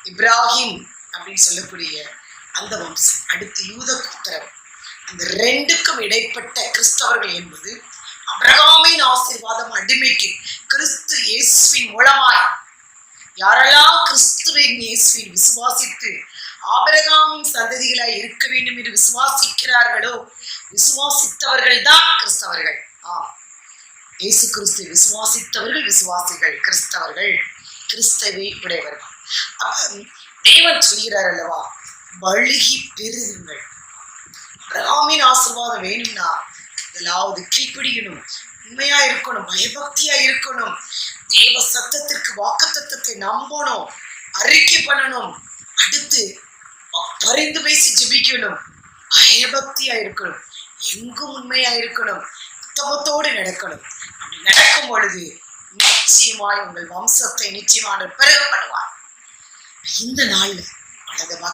இப்ராஹிம் அப்படின்னு சொல்லக்கூடிய அந்த வம்சம், அடுத்து யூத கோத்திரம். அந்த ரெண்டுக்கும் இடைப்பட்ட கிறிஸ்தவர்கள் என்பது அபிரகாமின் ஆசீர்வாதம் அடிமைக்கு கிறிஸ்து இயேசுவின் மூலமாய் யாரெல்லாம் கிறிஸ்துவின் இயேசுவின் விசுவாசித்து ஆபிரகாமின் சந்ததிகளாய் இருக்க வேண்டும் என்று விசுவாசிக்கிறார்களோ, விசுவாசித்தவர்கள் தான் கிறிஸ்தவர்கள். இயேசு கிறிஸ்து விசுவாசித்தவர்கள் விசுவாசிகள், கிறிஸ்தவர்கள் கிறிஸ்தவை உடையவர்கள். தேவன் சொல்கிறார் அல்லவா, பழுகி பெருகுங்கள். அபிரகாமின் ஆசீர்வாதம் வேணும்னா முதலாவது கீழ்ப்படியணும், உண்மையா இருக்கணும், பயபக்தியா இருக்கணும், தேவ சத்தத்திற்கு வாக்குத்தத்தத்தை நம்பணும், அறிக்கை பண்ணணும், அடுத்து பரிந்து பேசி ஜெபிக்கணும், பயபக்தியா இருக்கணும், எங்கும் உண்மையா இருக்கணும், உத்தமத்தோடு நடக்கணும். அப்படி நடக்கும் பொழுது நிச்சயமாய் உங்கள் வம்சத்தை நிச்சயமான பெருக பண்ணுவார். இந்த நாள்ல